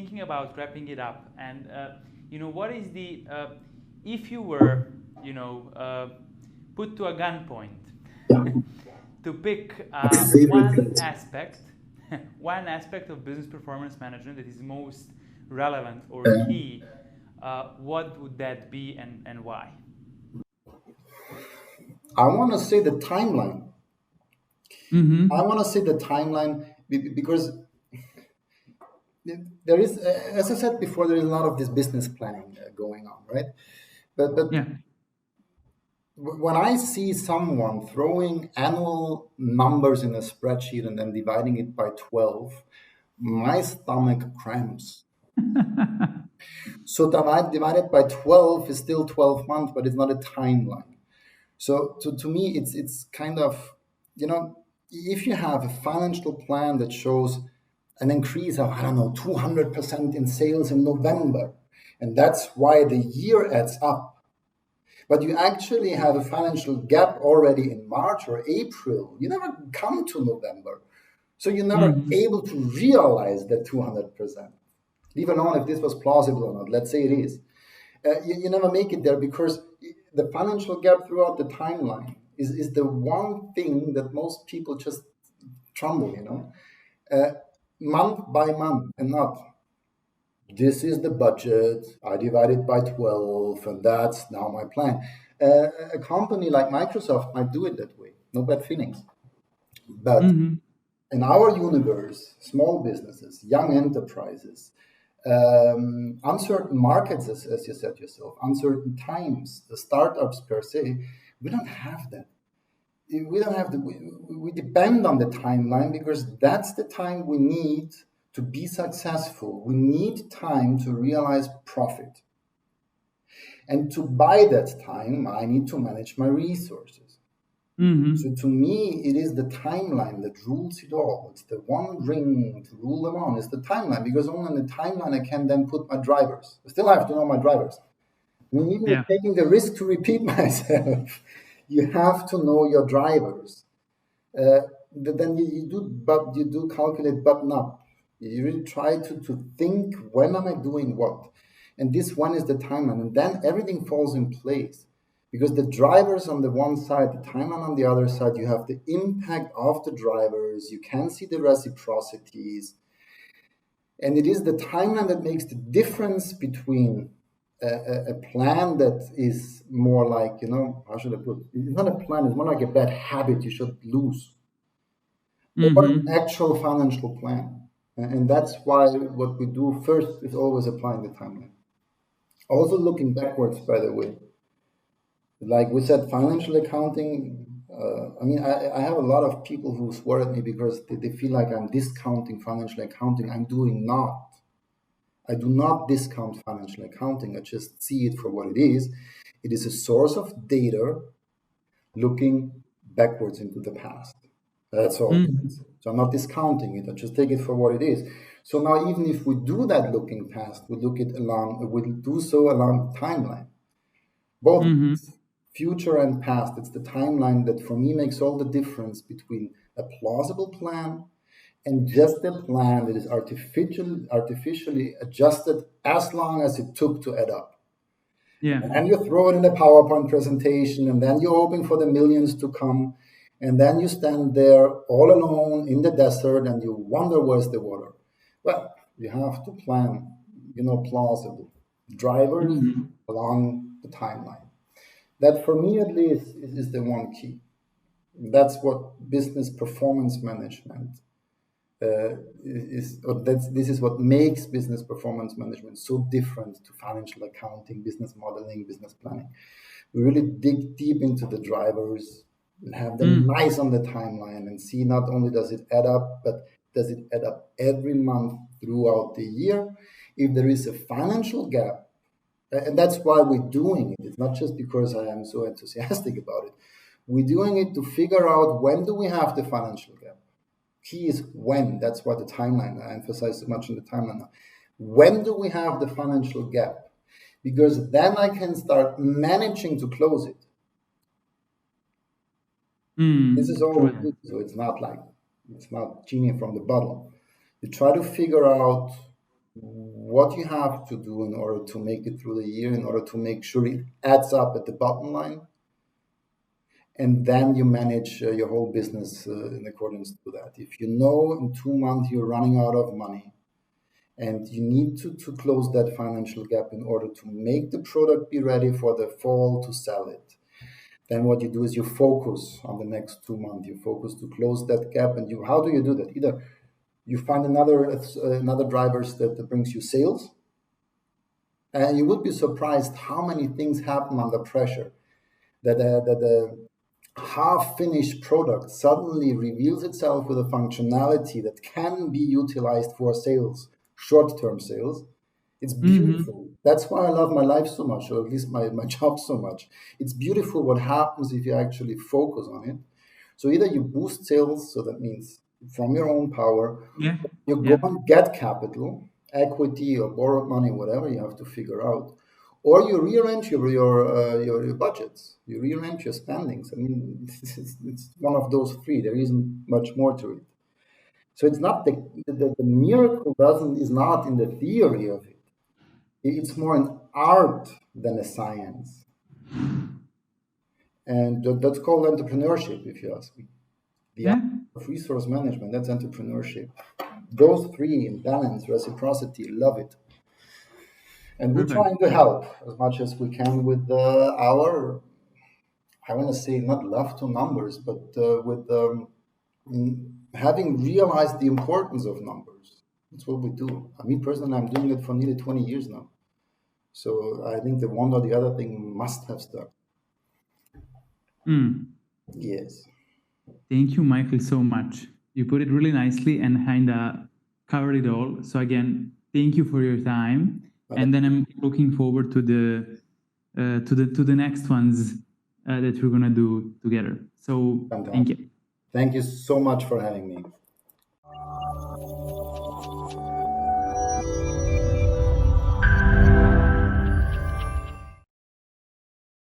thinking about wrapping it up, and what is the if you were put to a gunpoint Yeah. to pick My favorite one pet. aspect, one aspect of business performance management that is most relevant or Uh, key, what would that be and why? I want to say the timeline. I Mm-hmm. want to say the timeline because there is, as I said before, there is a lot of this business planning going on, right? But Yeah. when I see someone throwing annual numbers in a spreadsheet and then dividing it by 12, my stomach cramps. So divided by 12 is still 12 months, but it's not a timeline. So to me, it's kind of, if you have a financial plan that shows an increase of, I don't know, 200% in sales in November, and that's why the year adds up, but you actually have a financial gap already in March or April, you never come to November. So you're never Mm-hmm. able to realize that 200%, leave alone if this was plausible or not. Let's say it is. You never make it there because the financial gap throughout the timeline is the one thing that most people just tremble, month by month, and not this is the budget, I divide it by 12, and that's now my plan. A company like Microsoft might do it that way, no bad feelings. But Mm-hmm. in our universe, small businesses, young enterprises, uncertain markets, as you said yourself, uncertain times, the startups per se, we don't have that. We don't have the, we depend on the timeline because that's the time we need to be successful. We need time to realize profit. And to buy that time, I need to manage my resources. So Mm-hmm. to me, it is the timeline that rules it all. It's the one ring to rule them on. It's the timeline because only on the timeline I can then put my drivers. I still have to know my drivers. I mean, even Yeah. taking the risk to repeat myself, you have to know your drivers. Uh, then you do calculate button up. You really try to think when am I doing what, and this one is the timeline, and then everything falls in place because the drivers on the one side, the timeline on the other side, you have the impact of the drivers. You can see the reciprocities, and it is the timeline that makes the difference between a plan that is more like, how should I put it? It's not a plan, it's more like a bad habit you should lose, or an Mm-hmm. actual financial plan. And that's why what we do first is always applying the timeline. Also looking backwards, by the way. Like we said, financial accounting, I mean, I have a lot of people who swear at me because they feel like I'm discounting financial accounting. I'm doing not. I do not discount financial accounting. I just see it for what it is. It is a source of data looking backwards into the past. That's all it Mm-hmm. is. So I'm not discounting it. I just take it for what it is. So now, even if we do that looking past, we do so along the timeline, both Mm-hmm. future and past. It's the timeline that for me makes all the difference between a plausible plan and just a plan that is artificially adjusted as long as it took to add up. Yeah. And you throw it in a PowerPoint presentation, and then you're hoping for the millions to come. And then you stand there all alone in the desert and you wonder where's the water. Well, you have to plan, plausible drivers Mm-hmm. along the timeline. That, for me at least, is the one key. That's what business performance management this is what makes business performance management so different to financial accounting, business modeling, business planning. We really dig deep into the drivers and have them Mm. nice on the timeline and see not only does it add up, but does it add up every month throughout the year. If there is a financial gap, and that's why we're doing it. It's not just because I am so enthusiastic about it. We're doing it to figure out when do we have the financial gap. Key is when. That's why the timeline, I emphasize so much in the timeline now. When do we have the financial gap? Because then I can start managing to close it. This is Mm. all we True. do. So it's not genie from the bottle. You try to figure out. what you have to do in order to make it through the year, in order to make sure it adds up at the bottom line, and then you manage your whole business in accordance to that. If you know in 2 months you're running out of money and you need to close that financial gap in order to make the product be ready for the fall to sell it, then what you do is you focus on the next 2 months. You focus to close that gap, and you how do you do that? Either you find another drivers that brings you sales, and you would be surprised how many things happen under pressure. That a half-finished product suddenly reveals itself with a functionality that can be utilized for sales, short-term sales. It's beautiful. That's why I love my life so much, or at least my job so much. It's beautiful what happens if you actually focus on it. So either you boost sales, so that means from your own power, Yeah. you go and get capital, equity or borrowed money, whatever you have to figure out, or you rearrange your budgets, you rearrange your spendings. I mean, it's one of those three. There isn't much more to it. So it's not the miracle doesn't is not in the theory of it. It's more an art than a science, and that's called entrepreneurship, if you ask me. The art Yeah. of resource management, that's entrepreneurship. Those three in balance, reciprocity, love it. And we're Perfect. trying to help as much as we can with our, I want to say, not love to numbers, but with having realized the importance of numbers. That's what we do. I mean, personally, I'm doing it for nearly 20 years now. So I think the one or the other thing must have stuck. Mm. Yes. Thank you, Michael, so much. You put it really nicely and kind of covered it all. So again, thank you for your time. And then I'm looking forward to the next ones that we're gonna do together. So Fantastic. thank you. Thank you so much for having me.